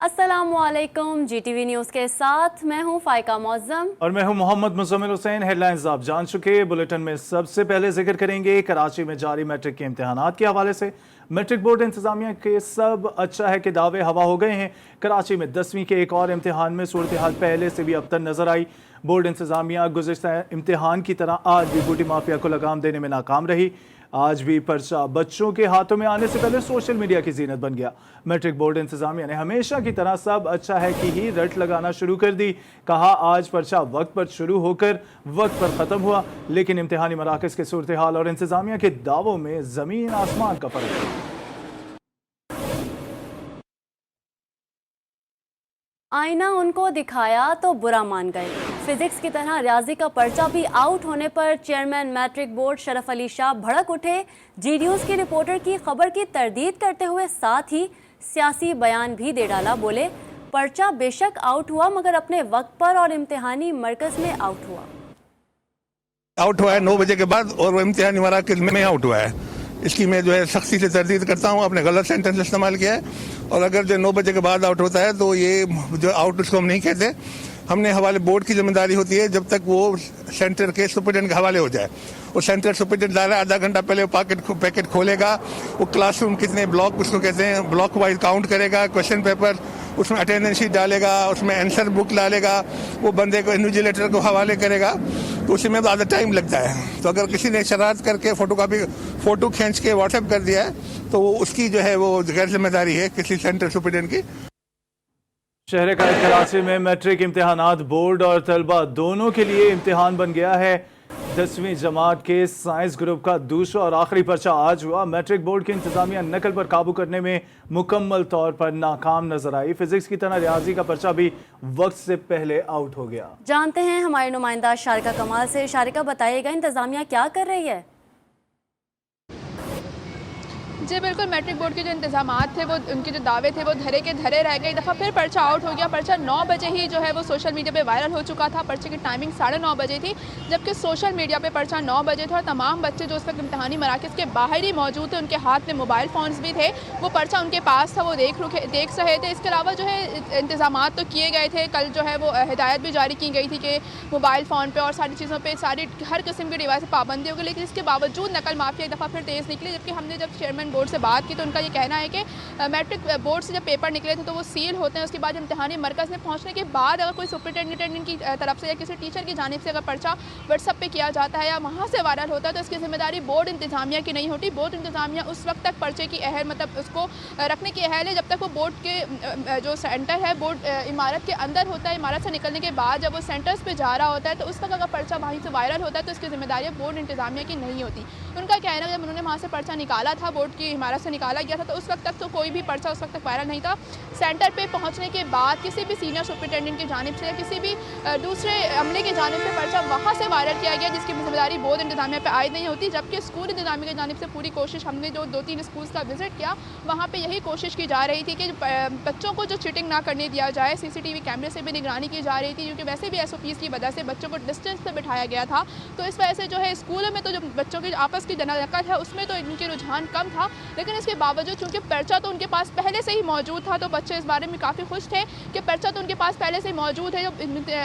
अस्सलामुअलैकुम। GTV news के साथ मैं हूं फाइका मौज़म और मैं हूं मोहम्मद मुज़म्मिल हुसैन। हेडलाइंस आप जान चुके। बुलेटिन में सबसे पहले जिक्र करेंगे कराची में जारी मैट्रिक के इम्तिहानात के हवाले से। मैट्रिक बोर्ड इंतजामिया के सब अच्छा है कि दावे हवा हो गए हैं। कराची में 10वीं के एक और इम्तिहान में सूरत हाल पहले से भी अबतर नजर आई। बोर्ड इंतजामिया गुज़िश्ता इम्तिहान की तरह आज भी बूटी माफिया को लगाम देने में नाकाम रही। आज भी पर्चा बच्चों के हाथों में आने से पहले सोशल मीडिया की जीनत बन गया। मैट्रिक बोर्ड इंतजामिया ने हमेशा की तरह सब अच्छा है कि ही रट लगाना शुरू कर दी। कहा आज पर्चा वक्त पर शुरू होकर वक्त पर ख़त्म हुआ, लेकिन इम्तिहानी मराकज़ के सूरत हाल और इंतजामिया के दावों में ज़मीन आसमान का फ़र्क है। आईना उनको दिखाया तो बुरा मान गए। फिजिक्स की तरह रियाजी का पर्चा भी आउट होने पर chairman matric board Sharaf Ali Shah भड़क उठे। जी न्यूज़ की रिपोर्टर की खबर की तरदीद करते हुए साथ ही सियासी बयान भी दे डाला। बोले, पर्चा बेशक आउट हुआ मगर अपने वक्त पर और इम्तिहानी मरकज में आउट हुआ है 9 बजे के बाद, और वो इम्तिहानी मराकज़ में आउट हुआ है। इसकी मैं जो है सख्ती से तरदीद करता हूँ। आपने गलत सेंटेंस इस्तेमाल किया है, और अगर जो 9 बजे के बाद आउट होता है तो ये जो आउट उसको हम नहीं कहते। हमने हवाले बोर्ड की जिम्मेदारी होती है जब तक वो सेंटर के सुपरिटेंडेंट के हवाले हो जाए। वो सेंटर सुपरिटेंडेंट आधा घंटा पहले पैकेट खोलेगा, वो क्लासरूम कितने ब्लॉक उसको कहते हैं ब्लॉक वाइज काउंट करेगा, क्वेश्चन पेपर उसमें अटेंडेंस शीट डालेगा, उसमें आंसर बुक डालेगा, वो बंदे को इन्विजिलेटर को हवाले करेगा, तो उसी में ज़्यादा टाइम लगता है। तो अगर किसी ने शरारत करके फ़ोटो खींच के व्हाट्सएप कर दिया है तो उसकी जो है वो गैर जिम्मेदारी है किसी सेंटर सुपरिटेंडेंट की। शहर कराची में मैट्रिक इम्तिहानात बोर्ड और तलबा दोनों के लिए इम्तिहान बन गया है। 10वीं जमात के साइंस ग्रुप का दूसरा और आखिरी पर्चा आज हुआ। मैट्रिक बोर्ड की इंतजामिया नकल पर काबू करने में मुकम्मल तौर पर नाकाम नजर आई। फिजिक्स की तरह रियाजी का पर्चा भी वक्त से पहले आउट हो गया। जानते हैं हमारे नुमाइंदा शारिका कमाल से। शारिका, बताइएगा इंतजामिया क्या कर रही है? जी बिल्कुल, मैट्रिक बोर्ड के जो इंतजामात थे, वो उनके जो दावे थे वो धरे के धरे रह गए। एक दफ़ा फिर पर्चा आउट हो गया। पर्चा 9 बजे ही जो है वो सोशल मीडिया पे वायरल हो चुका था। पर्चे की टाइमिंग 9:30 बजे थी, जबकि सोशल मीडिया पे पर्चा 9 बजे था। और तमाम बच्चे जो उस वक्त इम्तिहानी मराकज़ के बाहर ही मौजूद थे, उनके हाथ में मोबाइल फ़ोन्स भी थे, वो पर्चा उनके पास था, वो देख रहे थे। इसके अलावा जो है इंतजामात तो किए गए थे। कल जो है वो हिदायत भी जारी की गई थी कि मोबाइल फ़ोन पर और सारी चीज़ों पर सारी हर किस्म की डिवाइस पर पाबंदी होगी, लेकिन इसके बावजूद नकल माफिया एक दफ़ा फिर तेज़ निकली। जबकि हमने जब चेयरमैन बोर्ड से बात की तो उनका ये कहना है कि मैट्रिक बोर्ड से जब पेपर निकले थे तो वो सील होते हैं। उसके बाद इम्तिहानी मरकज़ में पहुंचने के बाद अगर कोई सुपरिटेंडेंट की तरफ से या किसी टीचर की जानिब से अगर पर्चा व्हाट्सएप पे किया जाता है या वहाँ से वायरल होता है तो इसकी जिम्मेदारी बोर्ड इंतजामिया की नहीं होती। बोर्ड इंतजामिया उस वक्त तक पर्चे की मतलब उसको रखने की अहल है जब तक वो बोर्ड के जो सेंटर है बोर्ड इमारत के अंदर होता है। इमारत से निकलने के बाद जब वो सेंटर्स पर जा रहा होता है तो उस वक्त अगर पर्चा वहीं से वायरल होता है तो इसकी जिम्मेदारी बोर्ड इंतजामिया की नहीं होती। उनका कहना है जब उन्होंने वहाँ से पर्चा निकाला था, बोर्ड की इमारत से निकाला गया था, तो उस वक्त तक तो कोई भी पर्चा उस वक्त तक वायरल नहीं था। सेंटर पे पहुंचने के बाद किसी भी सीनियर सुपरिटेंडेंट की जानिब से या किसी भी दूसरे अमले की जानिब से पर्चा वहां से वायरल किया गया, जिसकी जिम्मेदारी बोर्ड इंतजामिया पे आयद नहीं होती। जबकि स्कूल इंतजामिया की जानिब से पूरी कोशिश, हमने जो 2-3 स्कूल्स का विजिट किया वहाँ पे यही कोशिश की जा रही थी कि बच्चों को जो चीटिंग ना करने दिया जाए। CCTV कैमरे से भी निगरानी की जा रही थी, क्योंकि वैसे भी SOPs की वजह से बच्चों को डिस्टेंस पर बिठाया गया था। तो इस वजह से जो है स्कूलों में तो जो बच्चों की आपस की नकल है उसमें तो इनके रुझान कम था, लेकिन इसके बावजूद चूँकि पर्चा तो उनके पास पहले से ही मौजूद था तो बच्चे इस बारे में काफ़ी खुश थे कि पर्चा तो उनके पास पहले से ही मौजूद है। जो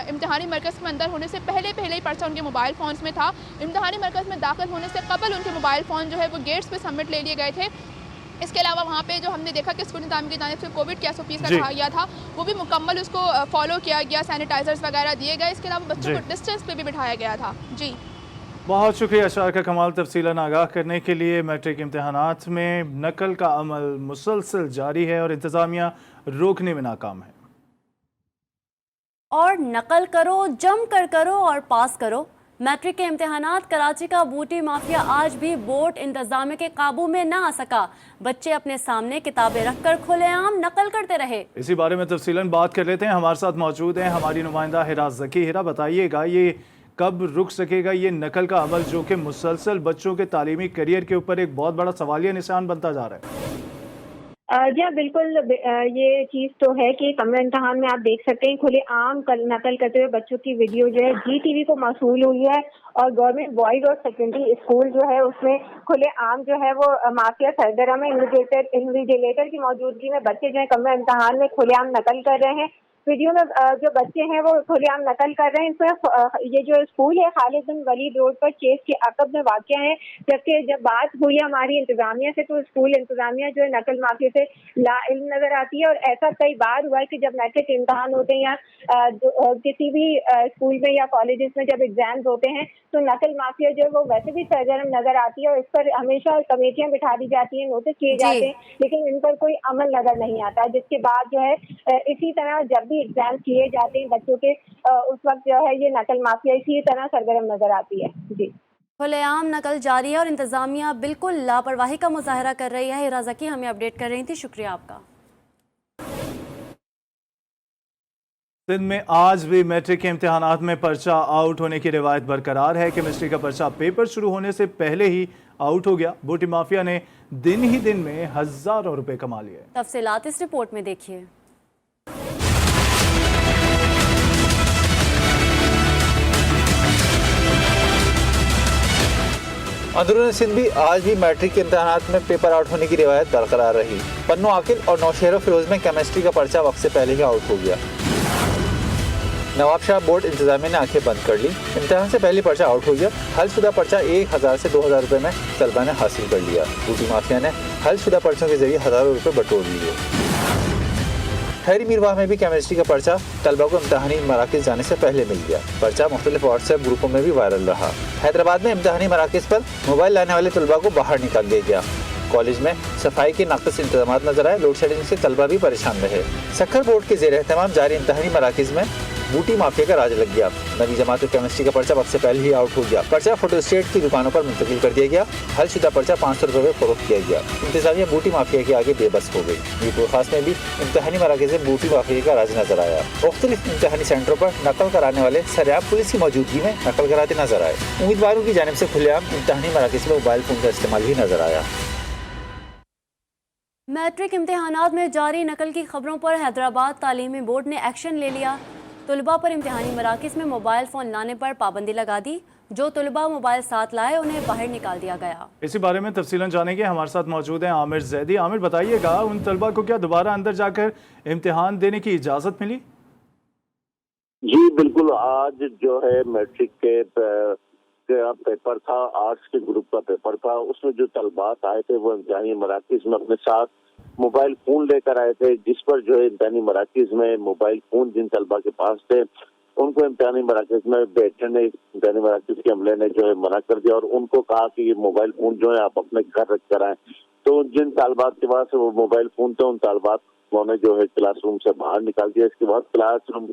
इम्तिहानी मरकज़ में अंदर होने से पहले ही पर्चा उनके मोबाइल फ़ोन्स में था। इम्तिहानी मरकज़ में दाखिल होने से कबल उनके मोबाइल फ़ोन जो है वो गेट्स पे सबमिट ले लिए गए थे। इसके अलावा वहाँ पे जो हमने देखा कि स्कूल इंतजाम की जानिब से कोविड के SOPs का कहा गया था, वो भी मुकम्मल उसको फॉलो किया गया, सैनिटाइजर्स वगैरह दिए गए। इसके अलावा बच्चों को डिस्टेंस पे भी बिठाया गया था। जी बहुत शुक्रिया शारिका कमाल तफसीलन आगाह करने के लिए। मैट्रिक इम्तिहानात में नकल का अमल मुसलसल जारी है और इंतजामिया रोकने में नाकाम है। और नकल करो, जम कर करो और पास करो। मैट्रिक के इम्तिहानात कराची का बूटी माफिया आज भी बोर्ड इंतजामिया के काबू में ना आ सका। बच्चे अपने सामने किताबें रखकर खुलेआम नकल करते रहे। इसी बारे में तफसीलन बात कर लेते हैं। हमारे साथ मौजूद हैं हमारी नुमाइंदा हिरा ज़की। हिरा, बताइएगा ये कब रुक सकेगा ये नकल का अमल जो कि मुसलसल बच्चों के तालीमी करियर के ऊपर एक बहुत बड़ा सवालिया निशान बनता जा रहा है? जी हाँ, बिल्कुल ये चीज़ तो है कि कमरा इम्तिहान में आप देख सकते हैं खुलेआम नकल करते हुए बच्चों की वीडियो जो है GTV को मौसूल हुई है और गवर्नमेंट बॉयज और सेकेंडरी स्कूल जो है उसमें खुलेआम जो है वो माफिया सरगर्म है। इन्विजिलेटर की मौजूदगी में बच्चे जो है कमरा इम्तिहान में खुलेआम नकल कर रहे हैं। वीडियो में जो बच्चे हैं वो खुलेआम नकल कर रहे हैं। इसमें ये जो स्कूल है खालिद बिन वलीद रोड पर चेस के अकब में वाक़या है। जबकि जब बात हुई हमारी इंतजामिया से तो स्कूल इंतजामिया जो है नकल माफिया से लाइल्म नजर आती है। और ऐसा कई बार हुआ है कि जब मैट्रिक इम्तहान होते हैं या किसी भी स्कूल में या कॉलेजेस में जब एग्जाम्स होते हैं तो नकल माफिया जो है वो वैसे भी सरगर्म नजर आती है और इस पर हमेशा कमेटियां बिठा दी जाती हैं, नोटिस किए जाते हैं, लेकिन इन पर कोई अमल नजर नहीं आता। जिसके बाद जो है इसी तरह जब भी एग्जाम किए जाते हैं बच्चों के उस वक्त जो है ये नकल माफिया इसी तरह सरगर्म नजर आती है। जी, खुलेआम नकल जारी है और इंतजामिया बिल्कुल लापरवाही का मुजाहरा कर रही है। हिरा ज़की हमें अपडेट कर रही थी, शुक्रिया आपका। सिंध में आज भी मैट्रिक के इम्तिहानात में पर्चा आउट होने की रिवायत बरकरार है। केमिस्ट्री का पर्चा पेपर शुरू होने से पहले ही आउट हो गया। बूटी माफिया ने दिन ही दिन में हजारों रुपए कमा लिए। तफसीलात इस रिपोर्ट में देखिए। अंदरून सिंध भी आज भी मैट्रिक के इम्तिहानात में पेपर आउट होने की रिवायत बरकरार रही। पन्नू आकिल और नौशेरो फिरोज में केमिस्ट्री का पर्चा वक्त से पहले ही आउट हो गया। नवाब शाह बोर्ड इंतजामिया ने आंखें बंद कर ली। इम्तिहान से पहले पर्चा आउट हो गया। हलशुदा पर्चा 1000 से 2000 रुपए में तलबा ने हासिल कर लिया। बूटी माफिया ने हलशुदा पर्चों के जरिए हजारों रुपए बटोर लिए। खैरी मीरवाह में भी केमिस्ट्री का पर्चा तलबा को इम्तिहानी मराकज़ जाने से पहले मिल गया। पर्चा मुख्तलिफ व्हाट्सएप ग्रुपों में भी वायरल रहा। हैदराबाद में इम्तिहानी मराकज़ पर मोबाइल लाने वाले तलबा को बाहर निकाल दिया गया। कॉलेज में सफाई के नाक़िस इंतजाम नजर आए। लोड शेडिंग से तलबा भी परेशान रहे। सक्खर बोर्ड के ज़ेर एहतमाम जारी इम्तिहानी मराकज़ में बूटी माफिया का राज लग गया। नवी जमात के केमिस्ट्री का पर्चा वक्त से पहले ही आउट हो गया। पर्चा फोटोस्टेट की दुकानों पर मुंतकिल कर दिया गया। हलशुदा पर्चा 500 रुपये में फरोख्त किया गया। इंतजामिया बूटी माफिया के आगे बेबस हो गई। मीरपुर खास में भी इम्तिहानी मराकज़ में बूटी माफिया का राज नजर आया। मुख्तलिफ इम्तिहानी सेंटरों पर नकल कराने वाले सरेआम पुलिस की मौजूदगी में नकल कराते नजर आए। उम्मीदवारों की जानिब से खुलेआम इम्तिहानी मराकज़ में मोबाइल फोन का इस्तेमाल भी नजर आया। मैट्रिक इम्तिहानात में जारी नकल की खबरों पर हैदराबाद तालीमी बोर्ड ने एक्शन ले लिया। तुलबा पर इम्तिहानी मराकज़ में मोबाइल फ़ोन लाने पर पाबंदी लगा दी। जो तुलबा मोबाइल साथ लाए उन्हें बाहर निकाल दिया गया। इसी बारे में तफसीलन जानेंगे। हमारे साथ मौजूद हैं आमिर जैदी। आमिर, बताइएगा उन तलबा को क्या दोबारा अंदर जाकर इम्तिहान देने की इजाज़त मिली? जी बिल्कुल, आज जो है मैट्रिक के पेपर था, आर्ट्स के ग्रुप का पेपर था। उसमें जो तलबात आए थे वो इम्तिहानी मराकज़ में अपने साथ मोबाइल फोन लेकर आए थे, जिस पर जो है इम्तिहानी मराकज़ में मोबाइल फोन जिन तलबा के पास थे उनको इम्तिहानी मराकज़ में बैठने इम्तिहानी मराकज़ के अमले ने जो है मना कर दिया और उनको कहा कि ये मोबाइल फोन जो है आप अपने घर रख कर आए। तो जिन तालबात के पास वो मोबाइल फोन थे उन तालबात ने जो है क्लासरूम से बाहर निकाल दिया। इसके बाद क्लासरूम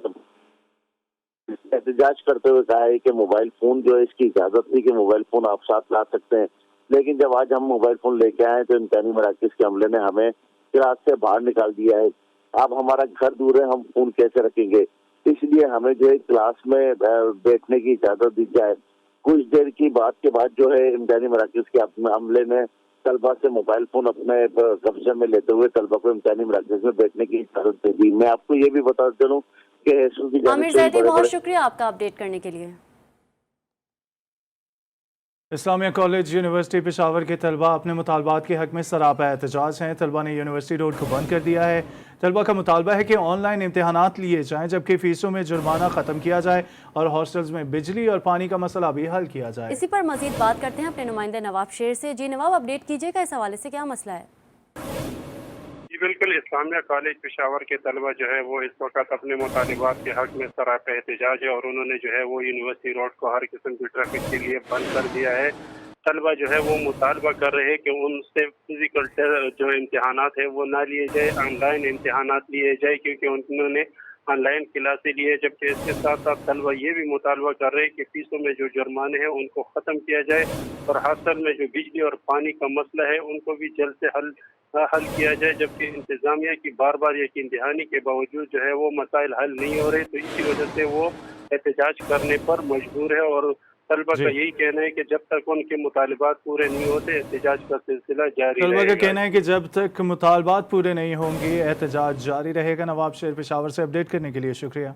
एहतजाज करते हुए कहा है कि मोबाइल फोन जो है इसकी इजाजत थी कि मोबाइल फोन आप साथ ला सकते हैं, लेकिन जब आज हम मोबाइल फोन लेके आए तो इम्तिहानी मराकज़ के अमले ने हमें क्लास से बाहर निकाल दिया है। अब हमारा घर दूर है, हम फोन कैसे रखेंगे, इसलिए हमें जो है क्लास में बैठने की इजाजत दी जाए। कुछ देर की बात के बाद जो है इम्तिहानी मराकज़ के अमले ने तलबा से मोबाइल फोन अपने कब्जे में लेते हुए तलबा को इम्तिहानी मराकज़ में बैठने की इजाजत दे दी। मैं आपको ये भी बता चलूं कि आमिर जैदी, बहुत शुक्रिया आपका अपडेट करने के लिए। इस्लामिया कॉलेज यूनिवर्सिटी पेशावर के तलबा अपने मुतालबात के हक में सरापा एहतजाज हैं। तलबा ने यूनिवर्सिटी रोड को बंद कर दिया है। तलबा का मुतालबा है कि ऑनलाइन इम्तिहानात लिए जाएं, जबकि फीसों में जुर्माना ख़त्म किया जाए और हॉस्टल्स में बिजली और पानी का मसला भी हल किया जाए। इसी पर मजीद बात करते हैं अपने नुमाइंदे नवाब शेर से। जी नवाब, अपडेट कीजिएगा, इस हवाले से क्या मसला है? बिल्कुल, इस्लामिया कॉलेज पेशावर के तलबा जो है वो इस वक्त अपने मुतालिबात के हक में सरापा एहतजाज है और उन्होंने जो है वो यूनिवर्सिटी रोड को हर किस्म की ट्रैफिक के लिए बंद कर दिया है। तलबा जो है वो मुतालबा कर रहे हैं कि उनसे फिजिकल जो इम्तिहानात है वो ना लिए जाए, ऑनलाइन इम्तिहानात लिए जाए, क्योंकि उन्होंने ऑनलाइन क्लासें लिए। जबकि इसके साथ साथ तलबा ये भी मुतालबा कर रहे हैं कि फीसों में जो जुर्माने हैं उनको ख़त्म किया जाए और हॉस्टल में जो बिजली और पानी का मसला है उनको भी जल्द से हल किया जाए। जबकि इंतजामिया की बार बार यकीन दहानी के बावजूद जो है वो मसाइल हल नहीं हो रहे, तो इसी वजह से वो एहतजाज करने पर मजबूर है और तलबा जी। का यही कहना है कि जब तक उनके मुतालिबात पूरे नहीं होते एहतजाज का सिलसिला जारी तलबा का रहेगा। कहना है कि जब तक मुतालबात पूरे नहीं होंगे एहतजाज जारी रहेगा। नवाब शेर पेशावर से अपडेट करने के लिए शुक्रिया।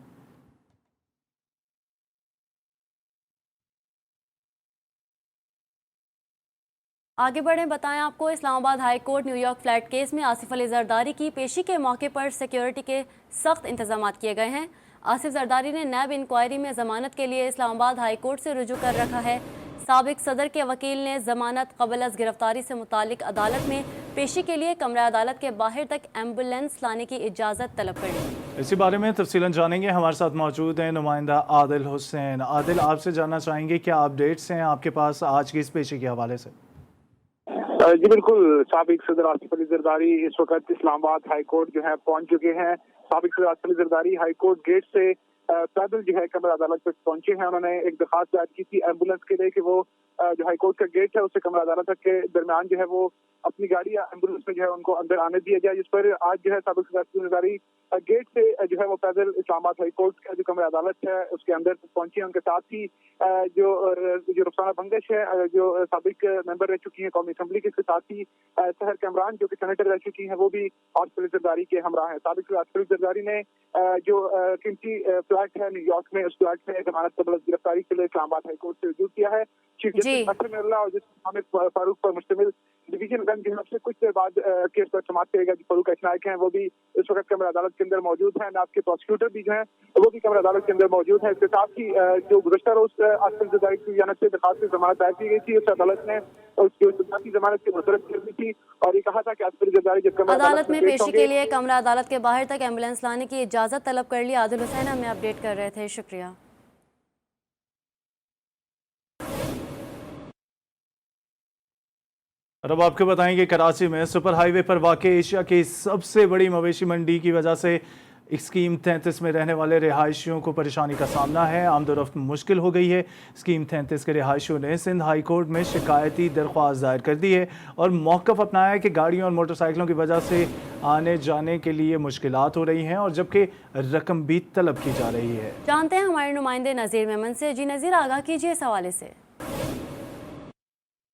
आगे बढ़ें, बताएं आपको Islamabad high court New York flat case में आसिफ अली जरदारी की पेशी के मौके पर सिक्योरिटी के सख्त इंतजाम किए गए हैं। आसिफ जरदारी ने नैब इंक्वायरी में जमानत के लिए इस्लामाबाद हाई कोर्ट से रुजू कर रखा है। साबिक सदर के वकील ने जमानत कबल अज गिरफ्तारी से मुतालिक अदालत में पेशी के लिए कमरा अदालत के बाहर तक एम्बुलेंस लाने की इजाज़त तलब कर ली। इसी बारे में तफसीलन जानेंगे। हमारे साथ मौजूद हैं नुमाइंदा आदिल हुसैन। आदिल, आपसे जानना चाहेंगे क्या अपडेट्स हैं आपके पास आज की इस पेशी के हवाले से? जी बिल्कुल, साबिक सदर आसिफ अली जरदारी इस वक्त इस्लामाबाद हाई कोर्ट जो है पहुंच चुके हैं। साबिक सदर Asif Ali Zardari high court gate से पैदल जो है कमरा अदालत तक पहुंचे हैं। उन्होंने एक दरखास्त दायर की थी एम्बुलेंस के लिए कि वो जो हाई कोर्ट का गेट है उससे कमरा अदालत तक के दरमियान जो है वो अपनी गाड़ी या एम्बुलेंस में जो है उनको अंदर आने दिया जाए, जिस पर आज जो है साबिक सदर आसिफ अली जरदारी गेट से जो है वो पैदल इस्लामाबाद हाई कोर्ट का जो कमरा अदालत है उसके अंदर पहुंचे हैं। उनके साथ ही जो रुखसाना बंगश है जो साबिक मेंबर रह चुकी हैं कौमी असम्बली के, साथ ही सहर कैमरान जो कि सेनेटर रह चुकी हैं वो भी आसिफ अली जरदारी के हमरा हैं। साबिक आसिफ अली जरदारी ने जो कीमती फ्लैट है न्यूयॉर्क में, उस फ्लैट में जमानत कबल गिरफ्तारी के लिए इस्लामाबाद हाई कोर्ट से रुजू किया है। चीफ जस्टिस नसर मिल्ला और जस्टिस हामिद फारूक पर मुश्तमिल डिवीजन बेंच जो है कुछ देर बाद केस पर समाप्त करेगा। जो फारूक नायक हैं वो भी इस वक्त कमरा अदालत के अंदर मौजूद हैं। नाब के प्रोसिक्यूटर भी जो है वो भी कमरा अदालत के अंदर मौजूद है। इसके साथ ही जो गुज़श्ता रोज आसिफ अली जरदारी की जानिब से दरखास्त से जमानत दायर की गई थी, उस अदालत ने उसकी जमानत की मुस्तरद कर दी थी और ये कहा था कि आसिफ अली जरदारी जब कमरा अदालत में पेशी के लिए कमरा अदालत के बाहर तक एम्बुलेंस लाने की इजाज़त तलब कर ली। आदिल हुसैन हमें अपडेट कर रहे थे, शुक्रिया। और अब आपको बताएंगे कराची में सुपर हाईवे पर वाक़ एशिया की सबसे बड़ी मवेशी मंडी की वजह से स्कीम 33 में रहने वाले रिहायशियों को परेशानी का सामना है। आमदोरफ्त मुश्किल हो गई है। स्कीम 33 के रिहायशियों ने सिंध हाई कोर्ट में शिकायती दरख्वास्त दायर कर दी है और मौक़िफ़ अपनाया है कि गाड़ियों और मोटरसाइकिलों की वजह से आने जाने के लिए मुश्किलात हो रही हैं और जबकि रकम भी तलब की जा रही है। जानते हैं हमारे नुमाइंदे नज़ीर मेमन से। जी नज़ीर, आगाह कीजिए इस हवाले से।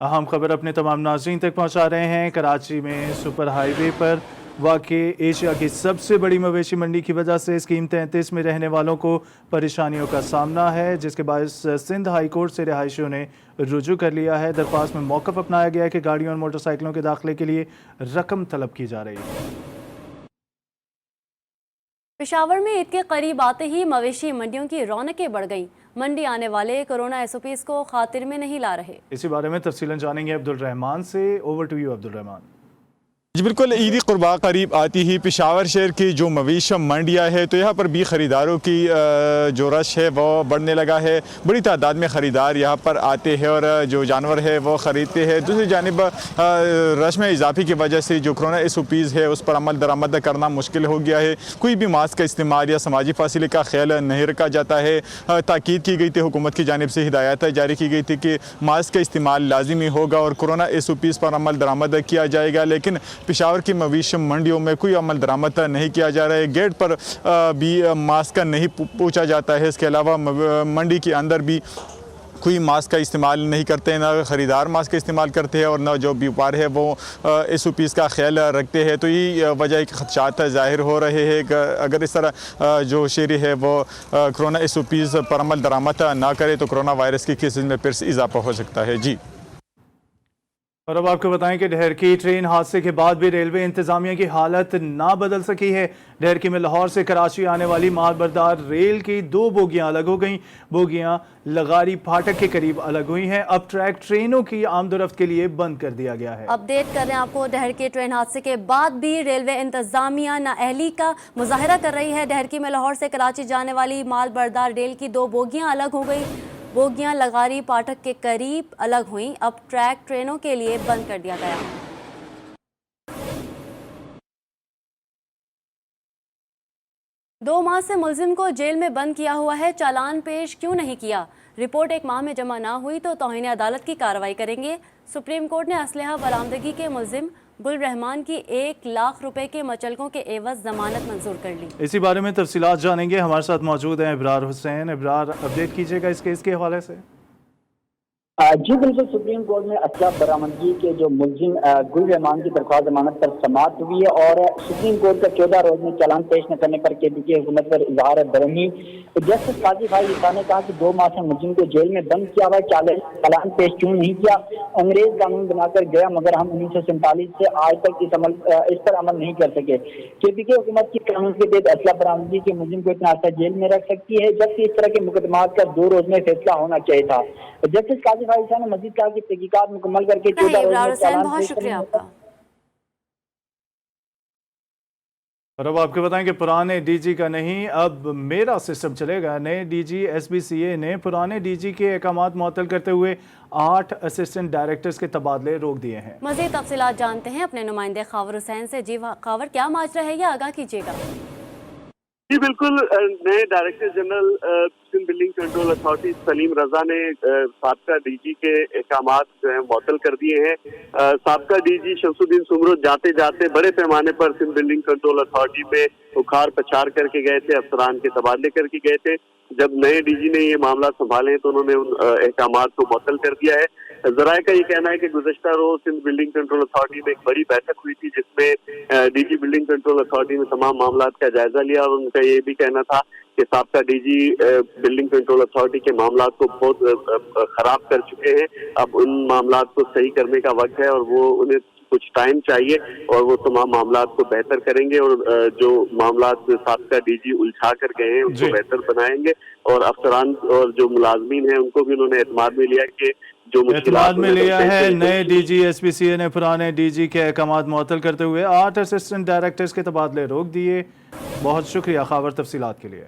अहम खबर अपने तमाम नाज़रीन तक पहुंचा रहे हैं। कराची में सुपर हाईवे पर वाक़ एशिया की सबसे बड़ी मवेशी मंडी की वजह से स्कीम 33 में रहने वालों को परेशानियों का सामना है, जिसके बायस सिंध हाई कोर्ट से रिहायशियों ने रुजू कर लिया है। दरख्वास्त में मौक़िफ़ अपनाया गया है कि गाड़ियों और मोटरसाइकिलों के दाखिले के लिए रकम तलब की जा रही है। पेशावर में ईद के करीब आते ही मवेशी मंडियों की रौनकें बढ़ गईं। मंडी आने वाले कोरोना SOPs को खातिर में नहीं ला रहे। इसी बारे में तफसीलन जानेंगे अब्दुल रहमान से। Over to you Abdul Rahman. जी बिल्कुल, ईदी कुर्बा करीब आती ही पेशावर शहर की जो मवेशी मंडियाँ है तो यहाँ पर भी ख़रीदारों की जो रश है वो बढ़ने लगा है। बड़ी तादाद में ख़रीदार यहाँ पर आते हैं और जो जानवर है वो ख़रीदते हैं। दूसरी जानिब रश में इजाफे की वजह से जो कोरोना SOPs है उस पर अमल दरामद करना मुश्किल हो गया है। कोई भी मास्क का इस्तेमाल या समाजी फासिले का ख्याल नहीं रखा जाता है। ताकीद की गई थी, हुकूमत की जानिब से हिदायत जारी की गई थी कि मास्क का इस्तेमाल लाजिमी होगा और कोरोना SOPs पर अमल दरामद किया जाएगा, लेकिन पेशावर की मवेशी मंडियों में कोई अमल दरामद नहीं किया जा रहा है। गेट पर भी मास्क नहीं पूछा जाता है। इसके अलावा मंडी के अंदर भी कोई मास्क का इस्तेमाल नहीं करते हैं, ना ख़रीदार मास्क का इस्तेमाल करते हैं और न जो व्यापार है वो SOPs का ख्याल रखते हैं। तो ये वजह के खदशात ज़ाहिर हो रहे हैं कि अगर इस तरह जो शहरी है वो कोरोना SOPs पर अमल दरामद ना करे तो कोरोना वायरस के केसेस में फिर से इजाफा हो सकता है। जी, और अब आपको बताएं कि ढेरकी ट्रेन हादसे के बाद भी रेलवे इंतजामिया की हालत ना बदल सकी है। ढेरकी में लाहौर से कराची आने वाली मालबरदार रेल की 2 बोगियां अलग हो गईं। बोगियां लगारी फाटक के करीब अलग हुई हैं। अब ट्रैक ट्रेनों की आमदोरफ्त के लिए बंद कर दिया गया है। अपडेट कर रहे हैं आपको। ढेरकी ट्रेन हादसे के बाद भी रेलवे इंतजामिया नाअहली का मुजाहरा कर रही है। ढेरकी में लाहौर से कराची जाने वाली मालबरदार रेल की 2 बोगियां अलग हो गई। बोगियां लगारी फाटक के करीब अलग हुई। अब ट्रैक ट्रेनों के लिए बंद कर दिया गया। 2 माह से मुलजिम को जेल में बंद किया हुआ है, चालान पेश क्यों नहीं किया? रिपोर्ट 1 माह में जमा ना हुई तो तौहीन अदालत की कार्रवाई करेंगे। सुप्रीम कोर्ट ने असलहा बरामदगी के मुलजिम गुल रहमान की 1 लाख रुपए के मचलकों के एवज जमानत मंजूर कर ली। इसी बारे में तफसीलात जानेंगे। हमारे साथ मौजूद हैं इब्रार हुसैन। इब्रार, अपडेट कीजिएगा इस केस के हवाले से। जी बिल्कुल, सुप्रीम कोर्ट में असला बरामदगी के जो मुलजिम गुल रहमान की दरख्वास्त जमानत पर समाअत हुई है और सुप्रीम कोर्ट का 14 रोज में चालान पेश न करने पर केपीके हुकूमत पर इजहार बरहमी। जस्टिस काजी भाई ईसा ने कहा कि 2 माह से मुलजिम को जेल में बंद किया हुआ, चालान पेश क्यों नहीं किया? अंग्रेज कानून बनाकर गया मगर हम 1947 से आज तक इस पर अमल नहीं कर सके। केपीके हुकूमत की कानून के तहत असला बरामदगी के मुलजिम को इतना अर्सा जेल में रख सकती है, जबकि इस तरह के मुकदमात का 2 रोज में फैसला होना चाहिए था। जस्टिस काजी भाई ईसा ने मजीद कहा कि तहकीकात मुकम्मल करके 14 रोज में चालान बहुत शुक्रिया आपका। और अब आपको बताएं कि पुराने डीजी का नहीं, अब मेरा सिस्टम चलेगा। नए डीजी एसबीसीए ने पुराने डीजी के अहकामात मुअत्तल करते हुए 8 असिस्टेंट डायरेक्टर्स के तबादले रोक दिए हैं। मज़ीद तफसीलात जानते हैं अपने नुमाइंदे खावर हुसैन से। जी खावर, क्या माजरा है, या आगाह कीजिएगा। जी बिल्कुल, नए director general Sindh building control authority Saleem Raza ने साबका डीजी के अहकामात जो है मुअत्तल कर दिए हैं। साबका डीजी शमसुद्दीन सुमरो जाते जाते बड़े पैमाने पर सिंध बिल्डिंग कंट्रोल अथॉरिटी में उखाड़ पछाड़ करके गए थे, अफसरान के तबादले करके गए थे। जब नए डीजी ने ये मामला संभाले तो उन्होंने उन अहकामात को मुअत्तल कर दिया है। जराये का ये कहना है कि गुज़श्ता रोज सिंध बिल्डिंग कंट्रोल अथॉरिटी में एक बड़ी बैठक हुई थी जिसमें डीजी बिल्डिंग कंट्रोल अथॉरिटी ने तमाम मामलात का जायजा लिया और उनका ये भी कहना था कि साबका डीजी बिल्डिंग कंट्रोल अथॉरिटी के मामलात को बहुत खराब कर चुके हैं, अब उन मामलात को सही करने का वक्त है और वो उन्हें कुछ टाइम चाहिए और वो तमाम मामलात को बेहतर करेंगे और जो मामलात साबका डीजी उलझा कर गए हैं उसको बेहतर बनाएंगे और अफसरान और जो मुलाजमीन हैं उनको भी उन्होंने एतमाद में लिया कि जो एतमाद में लिया है। नए डीजी एसपीसीए ने पुराने डीजी के अहकामात मुअत्तल करते हुए 8 असिस्टेंट डायरेक्टर्स के तबादले रोक दिए। बहुत शुक्रिया खावर तफसीलात के लिए।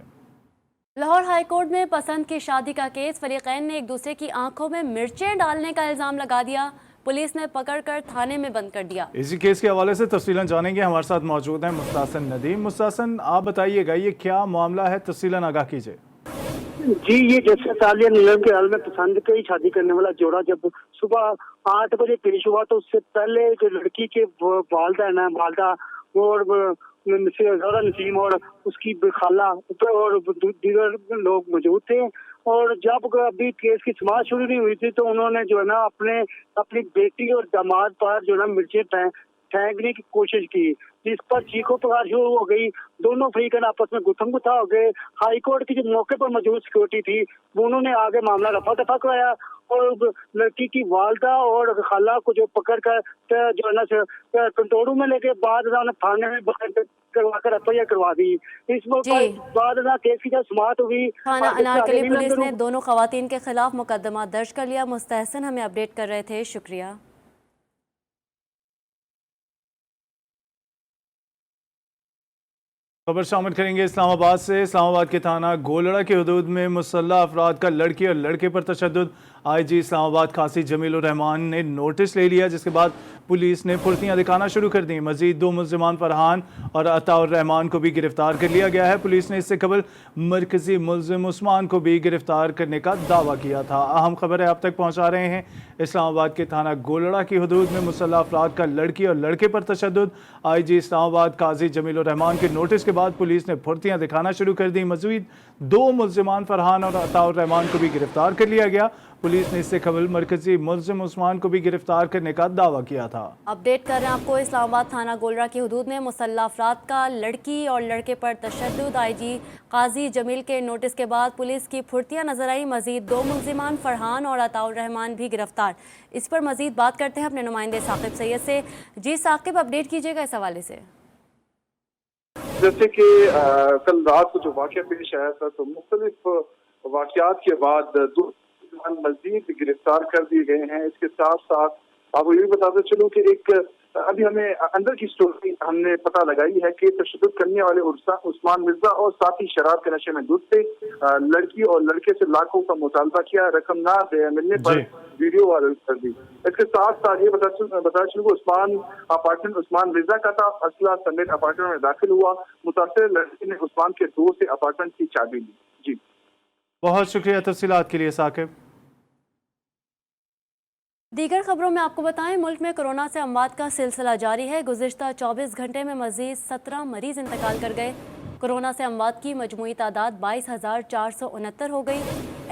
लाहौर हाई कोर्ट में पसंद की शादी का केस, फरीकैन ने एक दूसरे की आंखों में मिर्चें डालने का इल्जाम लगा दिया, पुलिस ने पकड़कर थाने में बंद कर दिया। इसी केस के हवाले से तफसीलन जानेंगे। हमारे साथ मौजूद हैं मुस्तासन नदीम। मुस्तासन, आप बताइएगा ये क्या मामला है, तफसीलन आगाह कीजिए। जी, ये जैसे तालिया नीलम के हाल में पसंद की शादी करने वाला जोड़ा जब सुबह 8 बजे पेश हुआ तो उससे पहले जो लड़की के वालदा और नसीम और उसकी खाला और दीगर लोग मौजूद थे और जब अभी केस की समाअत शुरू नहीं हुई थी तो उन्होंने जो है ना अपनी बेटी और दामाद पर जो है ना मिर्चें फेंकने की कोशिश की, जिस पर चीखों पुकार शुरू हो गई। दोनों फरीकैन आपस में गुत्थम गुत्था हो गए। हाई कोर्ट की जो मौके पर मौजूद सिक्योरिटी थी वो उन्होंने आगे मामला रफा दफा कराया और लड़की की वालदा और खाला को जो पकड़ कर जो है ना कंट्रोल रूम में लेके बाद थाने में करवा कर एफआईआर करवा दी। इस बाद केस की जब समाअत हुई, थाना अनारकली पुलिस ने दोनों खवातीन के खिलाफ मुकदमा दर्ज कर लिया। मुस्तहसन हमें अपडेट कर रहे थे, शुक्रिया। खबर शामिल करेंगे इस्लामाबाद से। इस्लामाबाद के थाना गोलड़ा के हदूद में मुसल्लह अफराद का लड़की और लड़के पर तशद्दुद। आईजी इस्लामाबाद काजी जमील रहमान ने नोटिस ले लिया, जिसके बाद पुलिस ने फुर्तियां दिखाना शुरू कर दी। मजीद 2 मुल्जिमान फरहान और अताउर रहमान को भी गिरफ्तार कर लिया गया है। पुलिस ने इससे कबल मरकजी मुल्जिम उस्मान को भी गिरफ्तार करने का दावा किया था। अहम खबर है आप तक पहुँचा रहे हैं। इस्लामाबाद के थाना गोलड़ा की हदूद में मुसल्लह अफराद का लड़की और लड़के पर तशद्दुद। आईजी इस्लामाबाद काजी जमील रहमान के नोटिस के बाद पुलिस ने फुर्तियां दिखाना शुरू कर दी। मजीद 2 मुल्जिमान फरहान और अताउर रहमान को भी गिरफ्तार कर लिया गया। पुलिस ने इससे कबल मरकजी मुल्जिम उस्मान को भी गिरफ्तार करने का दावा किया था। अपडेट कर रहे हैं आपको। इस्लामाबाद थाना गोलड़ा की हदूद में मुसल्लह अफराद का लड़की और लड़के पर तशद्दुद। आईजी काजी जमील के नोटिस के बाद पुलिस की फुर्तियां नजर आई। मजीद 2 मुल्जिमान फरहान और अताउर रहमान भी गिरफ्तार। इस पर मजीद बात करते हैं अपने नुमाइंदे साकिब सैयद से। जी साकिब, अपडेट कीजिएगा इस हवाले से। जैसे कि कल रात को जो वाक़या पेश आया था तो मुख्तलिफ वाक़यात के बाद 2 मजीद गिरफ्तार कर दिए गए हैं। इसके साथ साथ आपको ये भी बताते चलूं कि एक अभी हमें अंदर की स्टोरी हमने पता लगाई है कि तशद्दुद करने वाले उस्मान मिर्जा और साथी शराब के नशे में धुत थे। लड़की और लड़के से लाखों का मुतालबा किया, रकम ना मिलने पर वीडियो वायरल कर दी। इसके साथ साथ ये बता चलूं कि अपार्टमेंट उस्मान मिर्जा का था। असला समेत अपार्टमेंट में दाखिल हुआ। मुतासर लड़की ने उस्मान के दोस्त से अपार्टमेंट की चाबी ली। जी, बहुत शुक्रिया तफसीलात के लिए साकिब। दीगर खबरों में आपको बताएं, मुल्क में कोरोना से अमवात का सिलसिला जारी है। गुज़िश्ता 24 घंटे में मज़ीद 17 मरीज इंतकाल कर गए। कोरोना से अमवात की मजमूई तादाद 22,469 हो गई।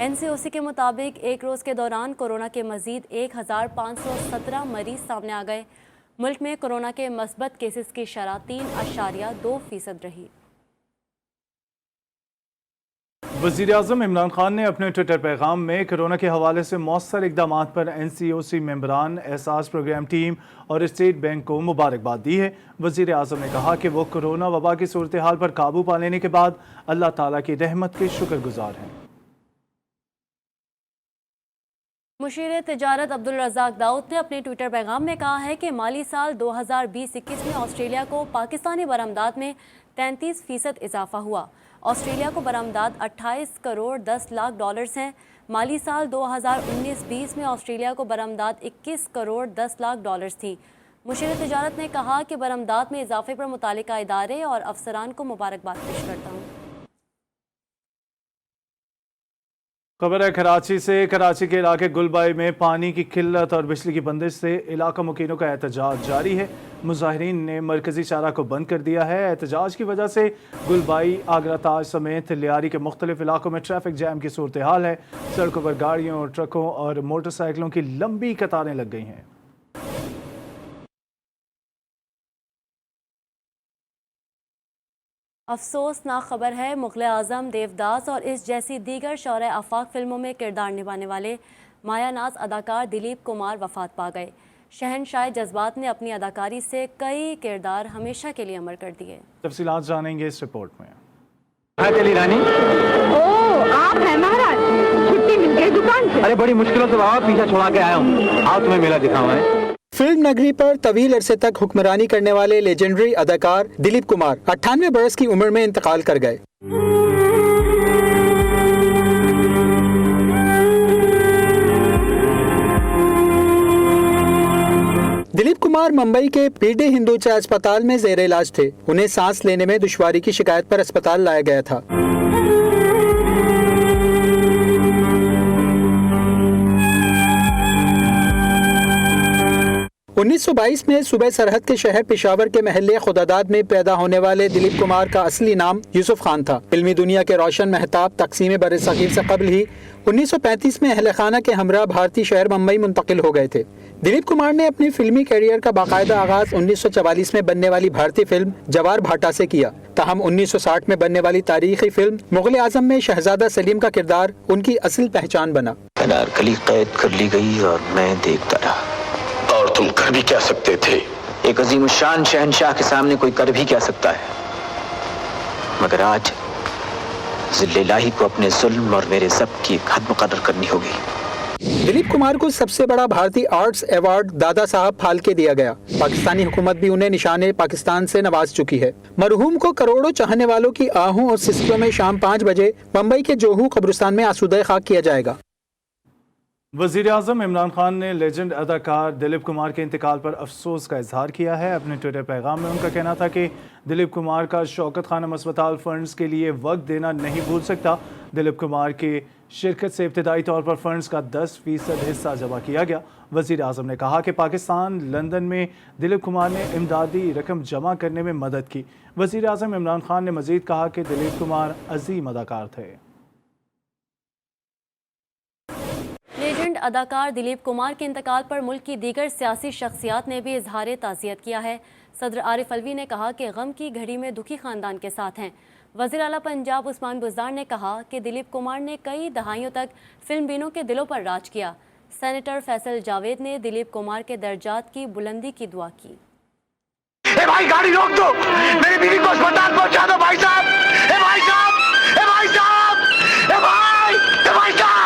एनसीओसी के मुताबिक एक रोज़ के दौरान कोरोना के मजीद 1517 मरीज सामने आ गए। मुल्क में कोरोना के मस्बत केसेस की शरह 3.2% रही। वज़ीर-ए-आज़म इमरान खान ने अपने ट्विटर पैगाम में कोरोना के हवाले से मौसर इक़दाम पर एनसीओसी मेंबरान, एहसास प्रोग्राम टीम और स्टेट बैंक को मुबारकबाद दी है। वज़ीर-ए-आज़म ने कहा कि वो कोरोना वबा की सूरत हाल पर काबू पा लेने के बाद अल्लाह ताला की रहमत के शुक्रगुजार हैं। मुशीर तिजारत अब्दुल रज़ाक दाऊद ने अपने ट्विटर पैगाम में कहा है कि माली साल 2020-21 में ऑस्ट्रेलिया को पाकिस्तानी बरामदात में 33% इजाफा हुआ। ऑस्ट्रेलिया को बरामदात 28 करोड़ 10 लाख डॉलर्स हैं। माली साल 2019-20 में ऑस्ट्रेलिया को बरामदात 21 करोड़ 10 लाख डॉलर्स थी। मुशीर तिजारत ने कहा कि बरामदात में इजाफे पर मुतालिका इदारे और अफसरान को मुबारकबाद पेश करता हूँ। खबर है कराची से। कराची के इलाके गुलबाई में पानी की किल्लत और बिजली की बंदिश से इलाका मुकीनों का एहतजाज जारी है। मुजाहिरीन ने मरकजी चारा को बंद कर दिया है। एहतजाज की वजह से गुलबाई, आगरा ताज समेत लियारी के मुख्तलिफ इलाकों में ट्रैफिक जैम की सूरत हाल है। सड़कों पर गाड़ियों, ट्रकों और मोटरसाइकिलों की लंबी कतारें लग गई हैं। अफसोसनाक खबर है, मुग़ल आज़म, देवदास और इस जैसी दीगर शौहरे आफाक फिल्मों में किरदार निभाने वाले मायानाज अदाकार दिलीप कुमार वफात पा गए। शहनशाह जज्बात ने अपनी अदाकारी से कई किरदार हमेशा के लिए अमर कर दिए। तफसीलात जानेंगे इस रिपोर्ट में। रानी ओह, आप हैं महाराज, छुट्टी मिल गई दुकान से। अरे बड़ी मुश्किलों से बाबा पीछा छुड़ा के आया हूँ। आओ तुम्हें मेला दिखाऊं। फिल्म नगरी पर तवील अरसे तक हुक्मरानी करने वाले लेजेंडरी अदाकार दिलीप कुमार 98 बरस की उम्र में इंतकाल कर गए। दिलीप कुमार मुंबई के पीडी हिंदूचा अस्पताल में जेर इलाज थे। उन्हें सांस लेने में दुश्वारी की शिकायत पर अस्पताल लाया गया था। 1922 में सूबे सरहद के शहर पेशावर के महल्ले खुदादाद में पैदा होने वाले दिलीप कुमार का असली नाम यूसुफ खान था। फिल्मी दुनिया के रोशन महताब तकसीम बरसगीर से कबल ही 1935 में अहले खाना के हमरा भारतीय शहर मुंबई मुंतकिल हो गए थे। दिलीप कुमार ने अपनी फिल्मी कैरियर का बाकायदा आगाज 1944 में बनने वाली भारतीय फिल्म जवार भाटा से किया। ताहम 1960 में बनने वाली तारीखी फिल्म मुग़ल आज़म में शहजादा सलीम का किरदार उनकी असल पहचान बना। अनारकली कैद कर ली गई और मैं देखता रहा। और तुम कर भी क्या सकते थे? एक अजीम शान शहनशाह के सामने कोई कर भी क्या सकता है? मगर आज ज़िल्ले-ए-इलाही को अपने जुल्म और मेरे ज़ब्त की एक हद मुकर्रर करनी होगी। दिलीप कुमार को सबसे बड़ा भारतीय आर्ट्स अवार्ड दादा साहब फाल्के दिया गया। पाकिस्तानी हुकूमत भी उन्हें निशाने पाकिस्तान से नवाज चुकी है। मरहूम को करोड़ों चाहने वालों की आहों और सिस्कियों में शाम 5 बजे मुंबई के जोहू कब्रिस्तान में आसूदा खाक किया जाएगा। वज़ीर-ए-आज़म इमरान खान ने लेजेंड अदाकार दिलीप कुमार के इंतकाल पर अफसोस का इजहार किया है। अपने ट्विटर पैगाम में उनका कहना था कि दिलीप कुमार का शौकत खानम अस्पताल फंड्स के लिए वक्त देना नहीं भूल सकता। दिलीप कुमार की शिरकत से इब्तदाई तौर पर फंड्स का 10% हिस्सा जमा किया गया। वज़ीर-ए-आज़म ने कहा कि पाकिस्तान लंदन में दिलीप कुमार ने इमदादी रकम जमा करने में मदद की। वज़ीर-ए-आज़म इमरान खान ने मज़ीद कहा कि दिलीप कुमार अजीम अदाकार थे। लेजेंड अदाकार दिलीप कुमार के इंतकाल पर मुल्क की दीगर सियासी शख्सियात ने भी इजहार ताज़ियत किया है। सदर आरिफ अलवी ने कहा कि गम की घड़ी में दुखी खानदान के साथ हैं। वज़ीर आला पंजाब उस्मान बुज़दार ने कहा कि दिलीप कुमार ने कई दहाइयों तक फिल्म बीनों के दिलों पर राज किया। सेनेटर फैसल जावेद ने दिलीप कुमार के दर्जात की बुलंदी की दुआ की। ए भाई गाड़ी रोक दो, मेरी बीवी को अस्पताल पहुंचा दो भाई साहब। ए भाई साहब, ए भाई साहब, ए भाई, ए भाई साहब।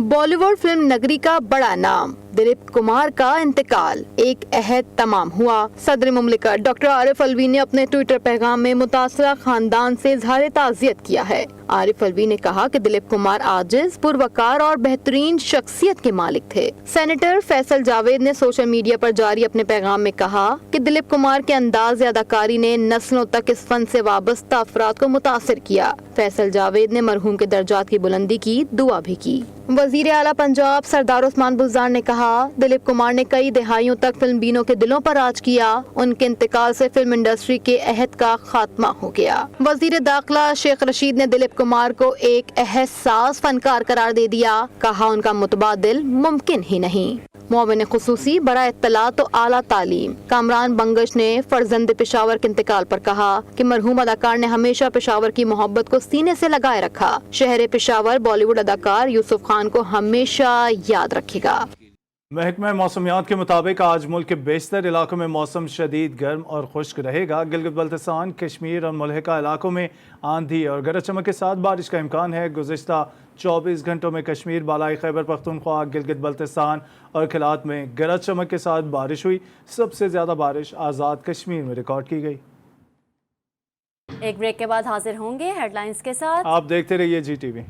बॉलीवुड फिल्म नगरी का बड़ा नाम दिलीप कुमार का इंतकाल, एक अहद तमाम हुआ। सदर मुमलिकत डॉक्टर आरिफ अलवी ने अपने ट्विटर पैगाम में मुतासरा खानदान से इजहार ताज़ियत किया है। आरिफ अलवी ने कहा कि दिलीप कुमार आजिज, पुरवकार और बेहतरीन शख्सियत के मालिक थे। सेनेटर फैसल जावेद ने सोशल मीडिया पर जारी अपने पैगाम में कहा कि दिलीप कुमार के अंदाज अदाकारी ने नस्लों तक इस फन से वाबस्ता अफराद को मुतासिर किया। फैसल जावेद ने मरहूम के दर्जात की बुलंदी की दुआ भी की। वजीर आला पंजाब सरदार उस्मान बुज़दार ने कहा, दिलीप कुमार ने कई दहाइयों तक फिल्म बीनों के दिलों पर राज किया। उनके इंतकाल से फिल्म इंडस्ट्री के अहद का खात्मा हो गया। वजीर दाखिला शेख रशीद ने दिलीप कुमार को एक एहसास फनकार करार दे दिया। कहा, उनका मुतबादिल मुमकिन ही नहीं। मुआविन खुसूसी बराए इत्तलात तो आला तालीम कामरान बंगश ने फर्जंद पेशावर के इंतकाल पर कहा कि मरहूम अदाकार ने हमेशा पेशावर की मोहब्बत को सीने से लगाए रखा। शहर पेशावर बॉलीवुड अदाकार यूसुफ खान को हमेशा याद रखेगा। महकमा मौसमियात के मुताबिक आज मुल्क के बेशतर इलाकों में मौसम शदीद गर्म और खुश्क रहेगा। गिलगित बल्तिस्तान, कश्मीर और मुल्हिका इलाकों में आंधी और गरज चमक के साथ बारिश का इम्कान है। गुज़िश्ता 24 घंटों में कश्मीर, बालाई खैबर पख्तूनख्वा, गिलगित बल्तिस्तान और खिलात में गरज चमक के साथ बारिश हुई। सबसे ज़्यादा बारिश आज़ाद कश्मीर में रिकॉर्ड की गई। एक ब्रेक के बाद हाजिर होंगे हेडलाइंस के साथ। आप देखते रहिए GTV।